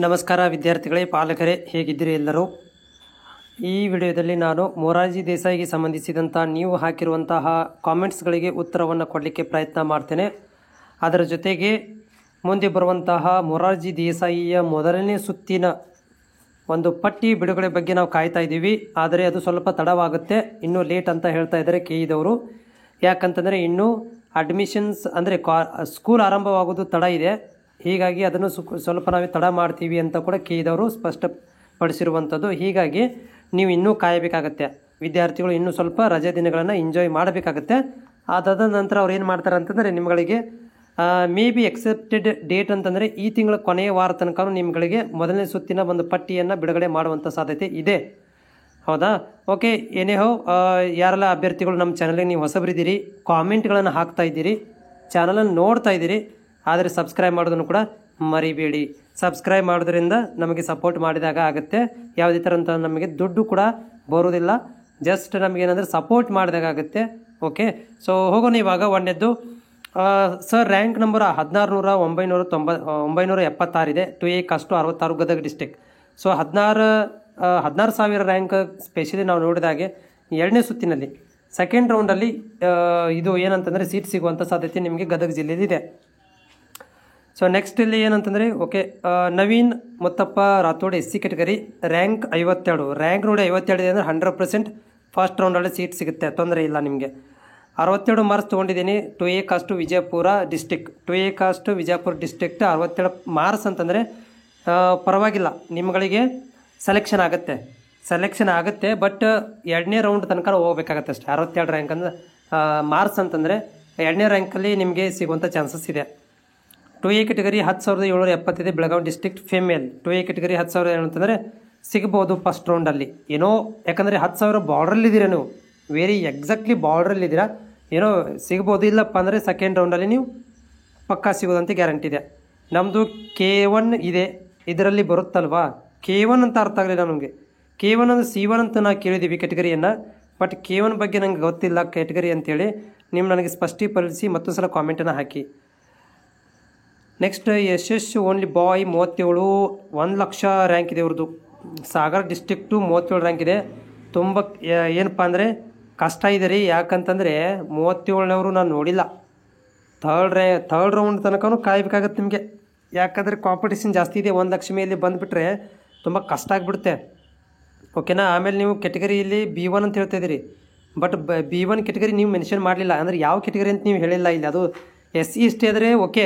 ನಮಸ್ಕಾರ ವಿದ್ಯಾರ್ಥಿಗಳೇ, ಪಾಲಕರೇ, ಹೇಗಿದ್ದೀರಿ ಎಲ್ಲರೂ? ಈ ವಿಡಿಯೋದಲ್ಲಿ ನಾನು ಮೊರಾರ್ಜಿ ದೇಸಾಯಿಗೆ ಸಂಬಂಧಿಸಿದಂಥ ನೀವು ಹಾಕಿರುವಂತಹ ಕಾಮೆಂಟ್ಸ್ಗಳಿಗೆ ಉತ್ತರವನ್ನು ಕೊಡಲಿಕ್ಕೆ ಪ್ರಯತ್ನ ಮಾಡ್ತೇನೆ. ಅದರ ಜೊತೆಗೆ ಮುಂದೆ ಬರುವಂತಹ ಮೊರಾರ್ಜಿ ದೇಸಾಯಿಯ ಮೊದಲನೇ ಸುತ್ತಿನ ಒಂದು ಪಟ್ಟಿ ಬಿಡುಗಡೆ ಬಗ್ಗೆ ನಾವು ಕಾಯ್ತಾ ಇದ್ದೀವಿ. ಆದರೆ ಅದು ಸ್ವಲ್ಪ ತಡವಾಗುತ್ತೆ, ಇನ್ನೂ ಲೇಟ್ ಅಂತ ಹೇಳ್ತಾ ಇದ್ದಾರೆ ಕೆಇದವರು. ಯಾಕಂತಂದರೆ ಇನ್ನೂ ಅಡ್ಮಿಷನ್ಸ್ ಅಂದರೆ ಸ್ಕೂಲ್ ಆರಂಭವಾಗೋದು ತಡ ಇದೆ. ಹೀಗಾಗಿ ಅದನ್ನು ಸ್ವಲ್ಪ ನಾವು ತಡ ಮಾಡ್ತೀವಿ ಅಂತ ಕೂಡ ಕೆಇದವರು ಸ್ಪಷ್ಟಪಡಿಸಿರುವಂಥದ್ದು. ಹೀಗಾಗಿ ನೀವು ಇನ್ನೂ ಕಾಯಬೇಕಾಗತ್ತೆ. ವಿದ್ಯಾರ್ಥಿಗಳು ಇನ್ನೂ ಸ್ವಲ್ಪ ರಜೆ ದಿನಗಳನ್ನು ಎಂಜಾಯ್ ಮಾಡಬೇಕಾಗತ್ತೆ. ಅದಾದ ನಂತರ ಅವ್ರು ಏನು ಮಾಡ್ತಾರೆ ಅಂತಂದರೆ ನಿಮ್ಗಳಿಗೆ ಮೇ ಬಿ ಎಕ್ಸೆಪ್ಟೆಡ್ ಡೇಟ್ ಅಂತಂದರೆ ಈ ತಿಂಗಳ ಕೊನೆಯ ವಾರ ತನಕ ನಿಮ್ಗಳಿಗೆ ಮೊದಲನೇ ಸುತ್ತಿನ ಒಂದು ಪಟ್ಟಿಯನ್ನು ಬಿಡುಗಡೆ ಮಾಡುವಂಥ ಸಾಧ್ಯತೆ ಇದೆ. ಹೌದಾ? ಓಕೆ, ಏನೇಹೋ ಯಾರೆಲ್ಲ ಅಭ್ಯರ್ಥಿಗಳು ನಮ್ಮ ಚಾನಲ್ಗೆ ನೀವು ಹೊಸಬರಿದ್ದೀರಿ, ಕಾಮೆಂಟ್ಗಳನ್ನು ಹಾಕ್ತಾ ಇದ್ದೀರಿ, ಚಾನಲನ್ನು ನೋಡ್ತಾ ಇದ್ದೀರಿ, ಆದರೆ ಸಬ್ಸ್ಕ್ರೈಬ್ ಮಾಡೋದನ್ನು ಕೂಡ ಮರಿಬೇಡಿ. ಸಬ್ಸ್ಕ್ರೈಬ್ ಮಾಡೋದ್ರಿಂದ ನಮಗೆ ಸಪೋರ್ಟ್ ಮಾಡಿದಾಗ ಆಗುತ್ತೆ. ಯಾವುದೇ ಥರ ಅಂತ ನಮಗೆ ದುಡ್ಡು ಕೂಡ ಬರೋದಿಲ್ಲ, ಜಸ್ಟ್ ನಮಗೇನಂದರೆ ಸಪೋರ್ಟ್ ಮಾಡಿದಾಗ ಆಗುತ್ತೆ. ಓಕೆ, ಸೊ ಹೋಗೋಣ ಇವಾಗ. ಒಂದನೇದ್ದು ಸರ್, ರ್ಯಾಂಕ್ ನಂಬರ್ 16,976 ಇದೆ. 2A cost 66 Gadag district. So 16,000 rank specially ನಾವು ನೋಡಿದಾಗೆ ಎರಡನೇ ಸುತ್ತಿನಲ್ಲಿ ಸೆಕೆಂಡ್ ರೌಂಡಲ್ಲಿ ಇದು ಏನಂತಂದರೆ ಸೀಟ್ ಸಿಗುವಂಥ ಸಾಧ್ಯತೆ ನಿಮಗೆ ಗದಗ ಜಿಲ್ಲೆಯಲ್ಲಿದೆ. ಸೊ ನೆಕ್ಸ್ಟ್ ಇಲ್ಲಿ ಏನಂತಂದರೆ okay, Naveen Muttappa Rathod SC category, rank 52. Rank ನೋಡಿ 52 ಇದೆ ಅಂದರೆ 100% ಫಸ್ಟ್ ರೌಂಡಲ್ಲಿ ಸೀಟ್ ಸಿಗುತ್ತೆ, ತೊಂದರೆ ಇಲ್ಲ ನಿಮಗೆ. 62 ಮಾರ್ಕ್ಸ್ ತೊಗೊಂಡಿದ್ದೀನಿ. 2A cost Vijayapura district. 2A cost Vijayapura district 67 marks ಅಂತಂದರೆ ಪರವಾಗಿಲ್ಲ, ನಿಮ್ಗಳಿಗೆ ಸೆಲೆಕ್ಷನ್ ಆಗುತ್ತೆ. ಬಟ್ ಎರಡನೇ ರೌಂಡ್ ತನಕ ಹೋಗ್ಬೇಕಾಗತ್ತೆ ಅಷ್ಟೇ. 62 ರ್ಯಾಂಕ್ ಅಂದರೆ ಮಾರ್ಕ್ಸ್ ಅಂತಂದರೆ ಎರಡನೇ ರ್ಯಾಂಕಲ್ಲಿ ನಿಮಗೆ ಸಿಗುವಂಥ ಚಾನ್ಸಸ್ ಇದೆ. 2A ಕೆಟಗರಿ 10,770 ಇದೆ, Belagavi district female. 2A category 10,000 ಅಂತಂದರೆ ಸಿಗ್ಬೋದು ಫಸ್ಟ್ ರೌಂಡಲ್ಲಿ ಏನೋ, ಯಾಕಂದರೆ 10,000 ಬಾರ್ಡ್ರಲ್ಲಿದ್ದೀರಾ ನೀವು, ವೆರಿ ಎಕ್ಸಾಕ್ಟ್ಲಿ ಬಾರ್ಡ್ರಲ್ಲಿದ್ದೀರಾ, ಏನೋ ಸಿಗ್ಬೋದು. ಇಲ್ಲಪ್ಪ ಅಂದರೆ ಸೆಕೆಂಡ್ ರೌಂಡಲ್ಲಿ ನೀವು ಪಕ್ಕಾ ಸಿಗೋದಂತೆ ಗ್ಯಾರಂಟಿ ಇದೆ. ನಮ್ಮದು K1 ಇದೆ, ಇದರಲ್ಲಿ ಬರುತ್ತಲ್ವಾ. K1 ಅಂತ ಅರ್ಥ ಆಗಲಿಲ್ಲ ನಮಗೆ. K1 ಅಂದರೆ C1 ಅಂತ ನಾವು ಕೇಳಿದ್ದೀವಿ ಕೆಟಗರಿಯನ್ನು, ಬಟ್ K1 ಬಗ್ಗೆ ನನಗೆ ಗೊತ್ತಿಲ್ಲ ಕೆಟಗರಿ ಅಂತೇಳಿ. ನೀವು ನನಗೆ ಸ್ಪಷ್ಟೀಕರಿಸಿ ಮತ್ತೊಂದು ಸಲ ಕಾಮೆಂಟನ್ನು ಹಾಕಿ. ನೆಕ್ಸ್ಟ್ SS ಓನ್ಲಿ ಬಾಯ್ 37, 1,00,000 ರ್ಯಾಂಕ್ ಇದೆ ಇವ್ರದ್ದು. ಸಾಗರ್ ಡಿಸ್ಟ್ರಿಕ್ಟು 37 ರ್ಯಾಂಕ್ ಇದೆ. ತುಂಬ ಏನಪ್ಪ ಅಂದರೆ ಕಷ್ಟ ಇದೆ ರೀ. ಯಾಕಂತಂದರೆ 37ನವರು ನಾನು ನೋಡಿಲ್ಲ. ಥರ್ಡ್ ರೌಂಡ್ ತನಕ ಕಾಯಬೇಕಾಗತ್ತೆ ನಿಮಗೆ, ಯಾಕಂದರೆ ಕಾಂಪಿಟೇಷನ್ ಜಾಸ್ತಿ ಇದೆ. 1,00,000 ಮೇಲೆ ಬಂದುಬಿಟ್ರೆ ತುಂಬ ಕಷ್ಟ ಆಗಿಬಿಡುತ್ತೆ. ಓಕೆನಾ? ಆಮೇಲೆ ನೀವು ಕೆಟಗರಿಯಲ್ಲಿ B1 ಅಂತ ಹೇಳ್ತಾ ಇದ್ದೀರಿ, ಬಟ್ B1 ಕೆಟಗರಿ ನೀವು ಮೆನ್ಷನ್ ಮಾಡಲಿಲ್ಲ. ಅಂದರೆ ಯಾವ ಕೆಟಗರಿ ಅಂತ ನೀವು ಹೇಳಿಲ್ಲ ಇಲ್ಲಿ. ಅದು SC ST ಆದರೆ ಓಕೆ,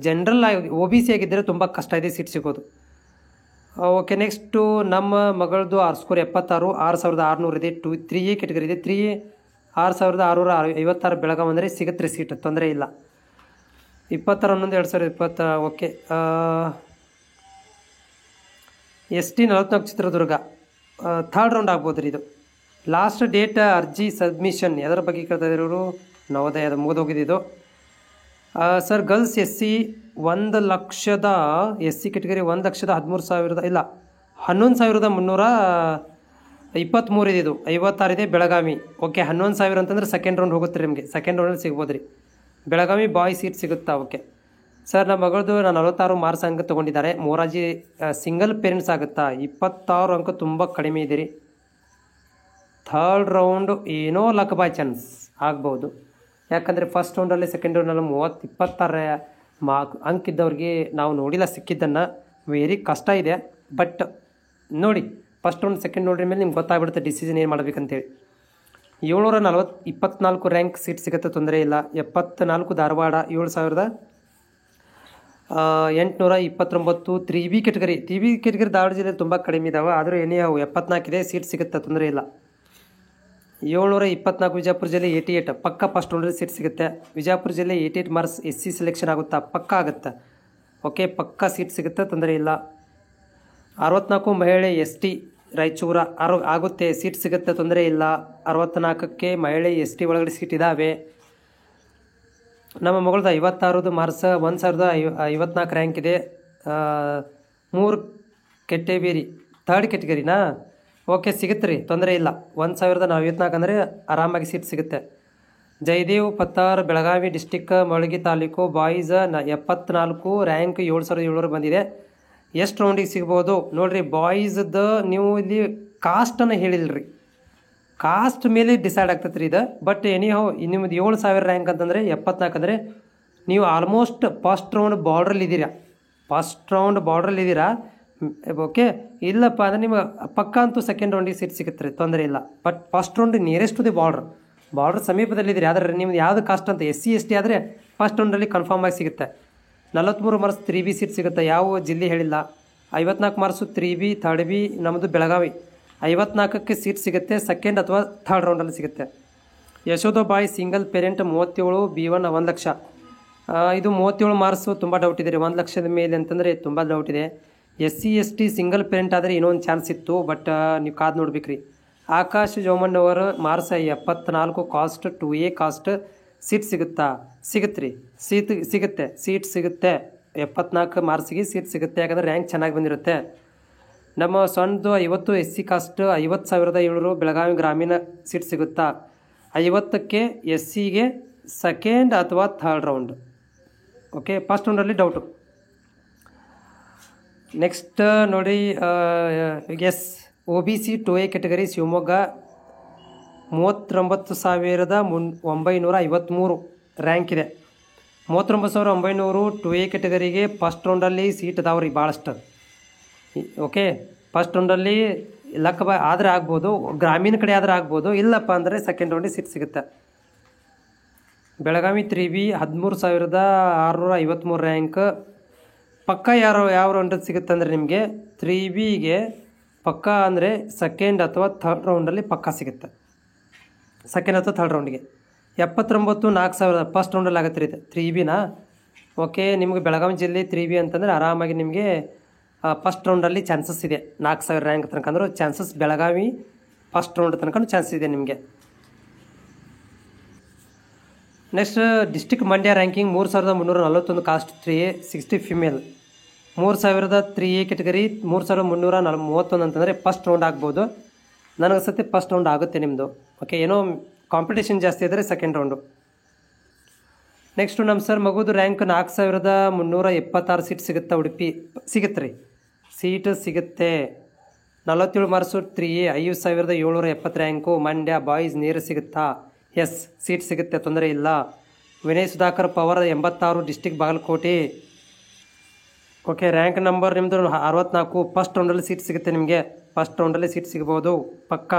ಜನರಲ್ OBC ಆಗಿದ್ದರೆ ತುಂಬ ಕಷ್ಟ ಇದೆ ಸೀಟ್ ಸಿಗೋದು. ಓಕೆ, ನೆಕ್ಸ್ಟು ನಮ್ಮ ಮಗಳದು ಸ್ಕೋರ್ 76, 6,600 ಇದೆ. 3A ಕೆಟಗರಿ ಇದೆ. 3A 6,656 ಬೆಳಗಾವಿ ಅಂದರೆ ಸಿಗುತ್ತೆ ಸೀಟ್, ತೊಂದರೆ ಇಲ್ಲ. 26/11/2020. Okay, ST 44 Chitradurga. Third round ಆಗ್ಬೋದು ರೀ ಇದು. ಲಾಸ್ಟ್ ಡೇಟ್ ಅರ್ಜಿ ಸಬ್ಮಿಷನ್ ಅದರ ಬಗ್ಗೆ ಕೇಳ್ತಾ ಇದ್ದಾರೆ ಇವರು. ನವೋದಯದ ಮುಗಿದೋಗಿದೆ ಇದು. Sir, girls SC 1,00,000 SC category 1,13,000 ಇಲ್ಲ 11,323 ಇದೆ. ಇದು 56 ಇದೆ, ಬೆಳಗಾವಿ. ಓಕೆ, 11,000 ಅಂತಂದರೆ ಸೆಕೆಂಡ್ ರೌಂಡ್ ಹೋಗುತ್ತೆ ರೀ ನಿಮಗೆ. ಸೆಕೆಂಡ್ ರೌಂಡಲ್ಲಿ ಸಿಗ್ಬೋದು ರೀ, ಬೆಳಗಾವಿ ಬಾಯ್ ಸೀಟ್ ಸಿಗುತ್ತಾ. ಓಕೆ ಸರ್, ನಮ್ಮ ಮಗಳದು 46 ಮಾರ್ಕ್ಸ್ ಅಂಕ ತೊಗೊಂಡಿದ್ದಾರೆ. ಮೊರಾರ್ಜಿ ಸಿಂಗಲ್ ಪೇರೆಂಟ್ಸ್ ಆಗುತ್ತಾ? 26 ಅಂಕ ತುಂಬ ಕಡಿಮೆ ಇದೆ ರೀ. ಥರ್ಡ್ ರೌಂಡು ಏನೋ ಲಕ್ ಬೈ ಚಾನ್ಸ್ ಆಗ್ಬೋದು. ಯಾಕಂದರೆ ಫಸ್ಟ್ ರೌಂಡಲ್ಲಿ ಸೆಕೆಂಡ್ ರೌಂಡಲ್ಲಿ 26 ಅಂಕ ಇದ್ದವ್ರಿಗೆ ನಾವು ನೋಡಿಲ್ಲ ಸಿಕ್ಕಿದ್ದನ್ನು. ವೆರಿ ಕಷ್ಟ ಇದೆ. ಬಟ್ ನೋಡಿ, ಫಸ್ಟ್ ರೌಂಡ್ ಸೆಕೆಂಡ್ ರೌಂಡ್ ಮೇಲೆ ನಿಮ್ಗೆ ಗೊತ್ತಾಗ್ಬಿಡುತ್ತೆ ಡಿಸಿಷನ್ ಏನು ಮಾಡಬೇಕಂತೇಳಿ. 724 ರ್ಯಾಂಕ್ ಸೀಟ್ ಸಿಗುತ್ತೆ, ತೊಂದರೆ ಇಲ್ಲ. 74 Dharwad. 7,829 3B category. 3B category Dharwad ಜಿಲ್ಲೆಯಲ್ಲಿ ತುಂಬ ಕಡಿಮೆ ಇದ್ದಾವೆ, ಆದರೂ ಏನೇ 74 ಇದೆ, ಸೀಟ್ ಸಿಗುತ್ತೆ, ತೊಂದರೆ ಇಲ್ಲ. 724 ವಿಜಯಪುರ ಜಿಲ್ಲೆ 88 ಪಕ್ಕ ಫಸ್ಟ್ ರೌಂಡಲ್ಲಿ ಸೀಟ್ ಸಿಗುತ್ತೆ. ವಿಜಯಪುರ ಜಿಲ್ಲೆ 88 ಮಾರ್ಕ್ಸ್ SC ಸೆಲೆಕ್ಷನ್ ಆಗುತ್ತಾ? ಪಕ್ಕ ಆಗುತ್ತೆ. ಓಕೆ, ಪಕ್ಕ ಸೀಟ್ ಸಿಗುತ್ತೆ, ತೊಂದರೆ ಇಲ್ಲ. 64 ಮಹಿಳೆ ST ರಾಯಚೂರ ಆಗುತ್ತೆ, ಸೀಟ್ ಸಿಗುತ್ತೆ, ತೊಂದರೆ ಇಲ್ಲ. 64ಕ್ಕೆ ಮಹಿಳೆ ST ಒಳಗಡೆ ಸೀಟ್ ಇದ್ದಾವೆ. ನಮ್ಮ ಮಗಳದ್ದು 56 ಮಾರ್ಕ್ಸ್ 1,054 ರ್ಯಾಂಕ್ ಇದೆ. 3 ಕೆಟಗರಿ ಥರ್ಡ್ ಕೆಟಗರಿನಾ? ಓಕೆ, ಸಿಗುತ್ತೆ ರೀ, ತೊಂದರೆ ಇಲ್ಲ. 1,054 ಅಂದರೆ ಆರಾಮಾಗಿ ಸೀಟ್ ಸಿಗುತ್ತೆ. Jayadev Pattar Belagavi district Malagi taluk boys 74 rank 7,700 ಬಂದಿದೆ. ಎಷ್ಟು ರೌಂಡಿಗೆ ಸಿಗ್ಬೋದು ನೋಡಿರಿ. ಬಾಯ್ಸ್ದು ನೀವು ಇಲ್ಲಿ ಕಾಸ್ಟನ್ನು ಹೇಳಿಲ್ರಿ, ಕಾಸ್ಟ್ ಮೇಲೆ ಡಿಸೈಡ್ ಆಗ್ತೈತೆ ರೀ ಇದು. ಬಟ್ ಎನಿಹೌ ನಿಮ್ಮದು 7,000 ರ್ಯಾಂಕ್ ಅಂತಂದರೆ 74 ಅಂದರೆ ನೀವು ಆಲ್ಮೋಸ್ಟ್ ಫಸ್ಟ್ ರೌಂಡ್ ಬಾರ್ಡ್ರಲ್ಲಿದ್ದೀರಾ. ಓಕೆ, ಇಲ್ಲಪ್ಪ ಅಂದರೆ ನಿಮಗೆ ಪಕ್ಕ ಅಂತೂ ಸೆಕೆಂಡ್ ರೌಂಡಿಗೆ ಸೀಟ್ ಸಿಗುತ್ತೆ ರೀ, ತೊಂದರೆ ಇಲ್ಲ. But first round nearest to the border ಸಮೀಪದಲ್ಲಿದ್ದೀರಿ. ಆದರೆ ನಿಮ್ದು ಯಾವುದು ಕಾಸ್ಟ್ ಅಂತ SC/ST ಆದರೆ ಫಸ್ಟ್ ರೌಂಡಲ್ಲಿ ಕನ್ಫರ್ಮ್ ಆಗಿ ಸಿಗುತ್ತೆ. 43 ಮಾರ್ಕ್ಸ್ 3B ಸೀಟ್ ಸಿಗುತ್ತೆ. ಯಾವ ಜಿಲ್ಲೆ ಹೇಳಿಲ್ಲ. 54 ಮಾರ್ಕ್ಸು 3B 3rd B ನಮ್ಮದು ಬೆಳಗಾವಿ. 54ಕ್ಕೆ ಸೀಟ್ ಸಿಗುತ್ತೆ, ಸೆಕೆಂಡ್ ಅಥವಾ ಥರ್ಡ್ ರೌಂಡಲ್ಲಿ ಸಿಗುತ್ತೆ. ಯಶೋಧಬಾಯಿ ಸಿಂಗಲ್ ಪೇರೆಂಟ್ 37 B1 1 ಲಕ್ಷ. ಇದು 37 ಮಾರ್ಕ್ಸು ತುಂಬ ಡೌಟ್ ಇದೆ ರೀ. 1 ಲಕ್ಷದ ಮೇಲೆ ಅಂತಂದರೆ ತುಂಬ ಡೌಟ್ ಇದೆ. SC/ST ಸಿಂಗಲ್ ಪೇರೆಂಟ್ ಆದರೆ ಇನ್ನೊಂದು ಚಾನ್ಸ್ ಇತ್ತು, ಬಟ್ ನೀವು ಕಾದು ನೋಡ್ಬೇಕ್ರಿ. Akash Jomannavar marks 74 caste 2A caste seat ಸಿಗುತ್ತೆ ರೀ. ಸೀಟ್ ಸಿಗುತ್ತೆ 74 ಮಾರ್ಕ್ಸಿಗೆ ಸೀಟ್ ಸಿಗುತ್ತೆ, ಯಾಕಂದರೆ ರ್ಯಾಂಕ್ ಚೆನ್ನಾಗಿ ಬಂದಿರುತ್ತೆ. ನಮ್ಮ ಸಣ್ಣದು 50 SC ಕಾಸ್ಟ್ 50,700 ಬೆಳಗಾವಿ ಗ್ರಾಮೀಣ ಸೀಟ್ ಸಿಗುತ್ತಾ. 50ಕ್ಕೆ SCಗೆ ಸೆಕೆಂಡ್ ಅಥವಾ ಥರ್ಡ್ ರೌಂಡ್. ಓಕೆ, ಫಸ್ಟ್ ರೌಂಡಲ್ಲಿ ಡೌಟು. ನೆಕ್ಸ್ಟ್ ನೋಡಿ, OBC 2A category Shivamogga 39,953 rank ಇದೆ. 39,900 2A ಕ್ಯಾಟಗರಿಗೆ ಫಸ್ಟ್ ರೌಂಡಲ್ಲಿ ಸೀಟ್ ಅದಾವ್ರಿ ಭಾಳಷ್ಟು. ಓಕೆ, ಫಸ್ಟ್ ರೌಂಡಲ್ಲಿ ಲಕ್ ಆದರೆ ಆಗ್ಬೋದು, ಗ್ರಾಮೀಣ ಕಡೆ ಆದರೆ ಆಗ್ಬೋದು, ಇಲ್ಲಪ್ಪ ಅಂದರೆ ಸೆಕೆಂಡ್ ರೌಂಡಿಗೆ ಸೀಟ್ ಸಿಗುತ್ತೆ. Belagavi 3B 13,653 rank. ಪಕ್ಕ ಯಾವ ರೌಂಡಲ್ಲಿ ಸಿಗುತ್ತೆ ಅಂದರೆ ನಿಮಗೆ 3Bಗೆ ಪಕ್ಕ ಅಂದರೆ ಸೆಕೆಂಡ್ ಅಥವಾ ಥರ್ಡ್ ರೌಂಡಲ್ಲಿ ಪಕ್ಕ ಸಿಗುತ್ತೆ. ಸೆಕೆಂಡ್ ಅಥವಾ ಥರ್ಡ್ ರೌಂಡಿಗೆ 79,4,000 ಫಸ್ಟ್ ರೌಂಡಲ್ಲಿ ಆಗುತ್ತೆ ರೀ 3Bನ. ಓಕೆ, ನಿಮಗೆ ಬೆಳಗಾವಿ ಜಿಲ್ಲೆ 3B ಅಂತಂದರೆ ಆರಾಮಾಗಿ ನಿಮಗೆ ಫಸ್ಟ್ ರೌಂಡಲ್ಲಿ ಚಾನ್ಸಸ್ ಇದೆ. 4,000 ರ್ಯಾಂಕ್ ತನಕ ಅಂದ್ರೆ ಚಾನ್ಸಸ್ ಬೆಳಗಾವಿ ಫಸ್ಟ್ ರೌಂಡ್ ತನಕ ಚಾನ್ಸಸ್ ಇದೆ ನಿಮಗೆ. Next district Mandya ranking 3,341 cost 3A 60 female. 3,000 3A category 3,331 ಅಂತಂದರೆ ಫಸ್ಟ್ ರೌಂಡ್ ಆಗ್ಬೋದು. ನನಗೆ ಸತಿ ಫಸ್ಟ್ ರೌಂಡ್ ಆಗುತ್ತೆ ನಿಮ್ಮದು. ಓಕೆ, ಏನೋ ಕಾಂಪಿಟೇಷನ್ ಜಾಸ್ತಿ ಇದ್ದರೆ ಸೆಕೆಂಡ್ ರೌಂಡು. ನೆಕ್ಸ್ಟು ನಮ್ಮ ಸರ್ ಮಗುದು ರ್ಯಾಂಕ್ 4,376 ಸೀಟ್ ಸಿಗುತ್ತೆ. ಉಡುಪಿ ಸಿಗುತ್ತೆ ರೀ, ಸೀಟ್ ಸಿಗುತ್ತೆ. 47 marks 3A 5,770 rank. Mandya boys ನೇರ ಸಿಗುತ್ತಾ? ಎಸ್, ಸೀಟ್ ಸಿಗುತ್ತೆ, ತೊಂದರೆ ಇಲ್ಲ. Vinay Sudhakar Pawar 86 district Bagalkote. Okay, rank number ನಿಮ್ಮದು 64. ಫಸ್ಟ್ ರೌಂಡಲ್ಲಿ ಸೀಟ್ ಸಿಗುತ್ತೆ ನಿಮಗೆ, ಫಸ್ಟ್ ರೌಂಡಲ್ಲಿ ಸೀಟ್ ಸಿಗ್ಬೋದು ಪಕ್ಕ.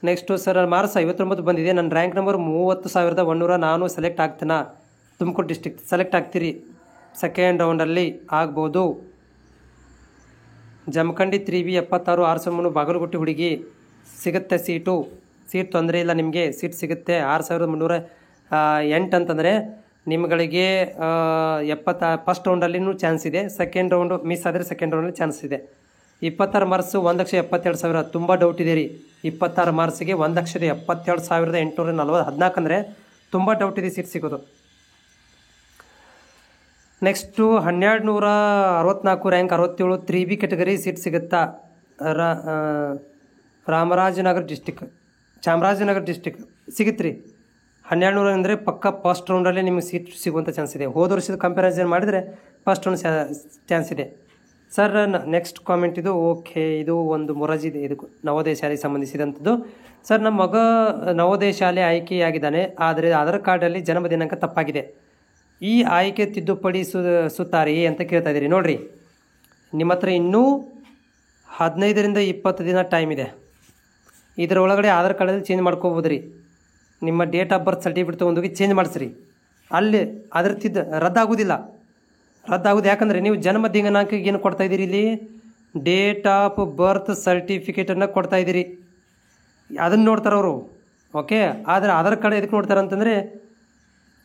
ನೆಕ್ಸ್ಟು ಸರ್ ಮಾರ್ಕ್ಸ್ 59 ಬಂದಿದೆ, ನನ್ನ ರ್ಯಾಂಕ್ ನಂಬರ್ 30,100. ನಾನು ಸೆಲೆಕ್ಟ್ ಆಗ್ತೀನಾ? ತುಮಕೂರು ಡಿಸ್ಟಿಕ್ ಸೆಲೆಕ್ಟ್ ಆಗ್ತೀರಿ, ಸೆಕೆಂಡ್ ರೌಂಡಲ್ಲಿ ಆಗ್ಬೋದು. ಜಮಖಂಡಿ 3B 76 6,300 ಬಾಗಲಕೋಟೆ ಹುಡುಗಿ ಸಿಗುತ್ತೆ ಸೀಟ್ ತೊಂದರೆ ಇಲ್ಲ ನಿಮಗೆ, ಸೀಟ್ ಸಿಗುತ್ತೆ. 6,308 ಅಂತಂದರೆ ನಿಮ್ಗಳಿಗೆ 70 ಫಸ್ಟ್ ರೌಂಡಲ್ಲಿನೂ ಚಾನ್ಸ್ ಇದೆ. ಸೆಕೆಂಡ್ ರೌಂಡು ಮಿಸ್ ಆದರೆ ಸೆಕೆಂಡ್ ರೌಂಡಲ್ಲಿ ಚಾನ್ಸ್ ಇದೆ. 26 ಮಾರ್ಕ್ಸು 1,72,000 ತುಂಬ ಡೌಟ್ ಇದೆ ರೀ. 26 ಮಾರ್ಕ್ಸಿಗೆ 1,72,840 14 ಅಂದರೆ ತುಂಬ ಡೌಟ್ ಇದೆ ಸೀಟ್ ಸಿಗೋದು. Next 1,264 rank 67 3B category seat ಸಿಗುತ್ತಾ? ಚಾಮರಾಜನಗರ ಡಿಸ್ಟಿಕ್ ಸಿಗುತ್ತೆ ರೀ. 1,200 ಅಂದರೆ ಪಕ್ಕ ಫಸ್ಟ್ ರೌಂಡಲ್ಲೇ ನಿಮಗೆ ಸೀಟ್ ಸಿಗುವಂಥ ಚಾನ್ಸ್ ಇದೆ. ಹೋದ ವರ್ಷದ ಕಂಪ್ಯಾರಿಸನ್ ಮಾಡಿದರೆ ಫಸ್ಟ್ ರೌಂಡ್ ಚಾನ್ಸ್ ಇದೆ. ಸರ್ ನೆಕ್ಸ್ಟ್ ಕಾಮೆಂಟ್ ಇದು. ಓಕೆ, ಇದು ಒಂದು ಮೊರಾರ್ಜಿ ಇದೆ, ಇದು ನವೋದಯ ಶಾಲೆಗೆ ಸಂಬಂಧಿಸಿದಂಥದ್ದು. ಸರ್, ನಮ್ಮ ಮಗ ನವೋದಯ ಶಾಲೆ ಆಯ್ಕೆಯಾಗಿದ್ದಾನೆ, ಆದರೆ ಆಧಾರ್ ಕಾರ್ಡಲ್ಲಿ ಜನ್ಮ ದಿನಾಂಕ ತಪ್ಪಾಗಿದೆ. ಈ ಆಯ್ಕೆ ತಿದ್ದುಪಡಿಸುತ್ತಾರೆಯೇ ಅಂತ ಕೇಳ್ತಾ ಇದ್ದೀರಿ. ನೋಡಿರಿ, ನಿಮ್ಮ ಹತ್ರ ಇನ್ನೂ 15ರಿಂದ 20 ದಿನ ಟೈಮ್ ಇದೆ. ಇದರ ಒಳಗಡೆ ಆಧಾರ್ ಕಾರ್ಡಲ್ಲಿ ಚೇಂಜ್ ಮಾಡ್ಕೋಬೋದು ರೀ. ನಿಮ್ಮ ಡೇಟ್ ಆಫ್ ಬರ್ತ್ ಸರ್ಟಿಫಿಕೇಟ್ ತೊಗೊಂಡೋಗಿ ಚೇಂಜ್ ಮಾಡಿಸ್ರಿ. ಅಲ್ಲಿ ಅದ್ರ ರದ್ದಾಗೋದಿಲ್ಲ. ಯಾಕಂದರೆ ನೀವು ಜನ್ಮ ದಿನಾಂಕಕ್ಕೆ ಏನು ಕೊಡ್ತಾಯಿದ್ದೀರಿ, ಇಲ್ಲಿ ಡೇಟ್ ಆಫ್ ಬರ್ತ್ ಸರ್ಟಿಫಿಕೇಟನ್ನು ಕೊಡ್ತಾಯಿದ್ದೀರಿ. ಅದನ್ನು ನೋಡ್ತಾರೆ ಅವರು. ಓಕೆ, ಆದರೆ ಆಧಾರ್ ಕಾರ್ಡ್ ಎದಕ್ಕೆ ನೋಡ್ತಾರೆ ಅಂತಂದರೆ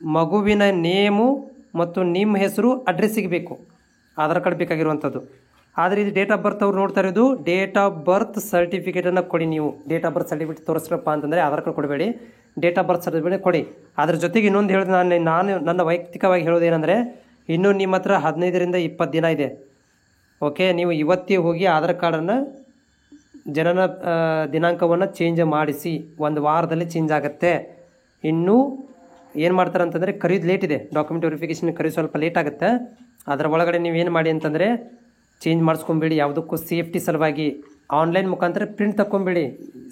ಮಗುವಿನ ನೇಮು ಮತ್ತು ನಿಮ್ಮ ಹೆಸರು ಅಡ್ರೆಸ್ ಸಿಗಬೇಕು, ಆಧಾರ್ ಕಾರ್ಡ್ ಬೇಕಾಗಿರುವಂಥದ್ದು. ಆದರೆ ಇದು ಡೇಟ್ ಆಫ್ ಬರ್ತ್ ಅವ್ರು ನೋಡ್ತಾ ಇರೋದು ಡೇಟ್ ಆಫ್ ಬರ್ತ್ ಸರ್ಟಿಫಿಕೇಟನ್ನು ಕೊಡಿ. ನೀವು ಡೇಟ್ ಆಫ್ ಬರ್ತ್ ಸರ್ಟಿಫಿಕೇಟ್ ತೋರಿಸ್ರಪ್ಪ ಅಂತಂದರೆ ಆಧಾರ್ ಕಾರ್ಡ್ ಕೊಡಬೇಡಿ, ಡೇಟ್ ಆಫ್ ಬರ್ತ್ ಸರ್ಟಿಫಿಕೇಟ್ ಕೊಡಿ. ಅದ್ರ ಜೊತೆಗೆ ಇನ್ನೊಂದು ಹೇಳಿದೆ, ನಾನು ನನ್ನ ವೈಯಕ್ತಿಕವಾಗಿ ಹೇಳೋದೇನೆಂದರೆ, ಇನ್ನೂ ನಿಮ್ಮ ಹತ್ರ 15ರಿಂದ 20 ದಿನ ಇದೆ. ಓಕೆ, ನೀವು ಇವತ್ತೇ ಹೋಗಿ ಆಧಾರ್ ಕಾರ್ಡನ್ನು ಜನನ ದಿನಾಂಕವನ್ನು ಚೇಂಜ್ ಮಾಡಿಸಿ. ಒಂದು ವಾರದಲ್ಲಿ ಚೇಂಜ್ ಆಗುತ್ತೆ. ಇನ್ನೂ ಏನು ಮಾಡ್ತಾರೆ ಅಂತಂದರೆ ಕರೀದು ಲೇಟ್ ಇದೆ, ಡಾಕ್ಯುಮೆಂಟ್ ವೆರಿಫಿಕೇಷನ್ ಕರೀದು ಸ್ವಲ್ಪ ಲೇಟ್ ಆಗುತ್ತೆ. ಅದರ ಒಳಗಡೆ ನೀವು ಏನು ಮಾಡಿ ಅಂತಂದರೆ ಚೇಂಜ್ ಮಾಡಿಸ್ಕೊಂಬೇಡಿ ಯಾವುದಕ್ಕೂ ಸೇಫ್ಟಿ ಸಲುವಾಗಿ. ಆನ್ಲೈನ್ ಮುಖಾಂತರ ಪ್ರಿಂಟ್ ತಗೊಂಬೇಡಿ,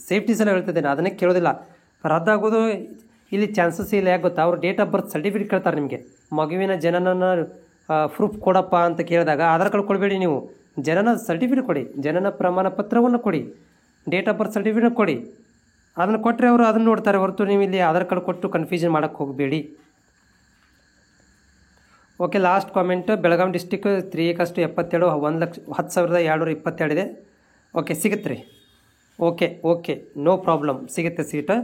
ಸೇಫ್ಟಿ ಸಲ ಹೇಳ್ತಿದ್ದೇನೆ, ಅದನ್ನೇ ಕೇಳೋದಿಲ್ಲ. ರದ್ದಾಗೋದು ಇಲ್ಲಿ ಚಾನ್ಸಸ್ ಇಲ್ಲ. ಯಾಕೆ ಗೊತ್ತಾ, ಅವ್ರು ಡೇಟ್ ಆಫ್ ಬರ್ತ್ ಸರ್ಟಿಫಿಕೇಟ್ ಕೇಳ್ತಾರೆ ನಿಮಗೆ. ಮಗುವಿನ ಜನನ ಪ್ರೂಫ್ ಕೊಡಪ್ಪ ಅಂತ ಕೇಳಿದಾಗ ಆಧಾರ್ ಕಾರ್ಡ್ ಕೊಡಬೇಡಿ, ನೀವು ಜನನ ಸರ್ಟಿಫಿಕೇಟ್ ಕೊಡಿ, ಜನನ ಪ್ರಮಾಣ ಪತ್ರವನ್ನು ಕೊಡಿ, ಡೇಟ್ ಆಫ್ ಬರ್ತ್ ಸರ್ಟಿಫಿಕೇಟ್ ಕೊಡಿ. ಅದನ್ನು ಕೊಟ್ಟರೆ ಅವರು ಅದನ್ನು ನೋಡ್ತಾರೆ ಹೊರತು ನೀವು ಇಲ್ಲಿ ಆಧಾರ್ ಕಾರ್ಡ್ ಕೊಟ್ಟು ಕನ್ಫ್ಯೂಷನ್ ಮಾಡೋಕ್ಕೆ ಹೋಗಬೇಡಿ. Okay, last comment. Belagavi district 3A cost 77, 1,10,222 ಇದೆ. ಓಕೆ, ಸಿಗುತ್ತೆ ರೀ. ಓಕೆ, ನೋ ಪ್ರಾಬ್ಲಮ್, ಸಿಗುತ್ತೆ ಸೀಟ್.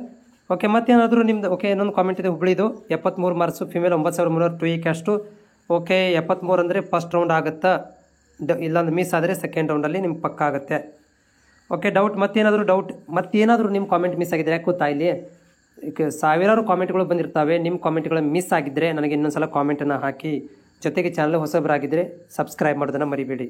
ಓಕೆ, ಮತ್ತೇನಾದರೂ ನಿಮ್ದು? ಓಕೆ, ಇನ್ನೊಂದು ಕಾಮೆಂಟ್ ಇದೆ. ಹುಬ್ಳಿದು 73 marks, female 9,300, 2A cost. Okay, 73 ಅಂದರೆ ಫಸ್ಟ್ ರೌಂಡ್ ಆಗುತ್ತಾ? ಇಲ್ಲಾಂದ್ರೆ ಮಿಸ್ ಆದರೆ ಸೆಕೆಂಡ್ ರೌಂಡಲ್ಲಿ ನಿಮ್ಗೆ ಪಕ್ಕ ಆಗುತ್ತೆ. ಓಕೆ, ಮತ್ತೇನಾದರೂ ನಿಮ್ಮ ಕಾಮೆಂಟ್ ಮಿಸ್ ಆಗಿದ್ರೆ ಯಾಕೆ ಗೊತ್ತಾ, ಇಲ್ಲಿ ಸಾವಿರಾರು ಕಾಮೆಂಟ್ಗಳು ಬಂದಿರ್ತವೆ. ನಿಮ್ಮ ಕಾಮೆಂಟ್ಗಳು ಮಿಸ್ ಆಗಿದ್ದರೆ ನನಗೆ ಇನ್ನೊಂದು ಸಲ ಕಾಮೆಂಟನ್ನು ಹಾಕಿ. ಜೊತೆಗೆ ಚಾನಲ್ ಹೊಸಬರಾಗಿದ್ದರೆ ಸಬ್ಸ್ಕ್ರೈಬ್ ಮಾಡೋದನ್ನು ಮರಿಬೇಡಿ.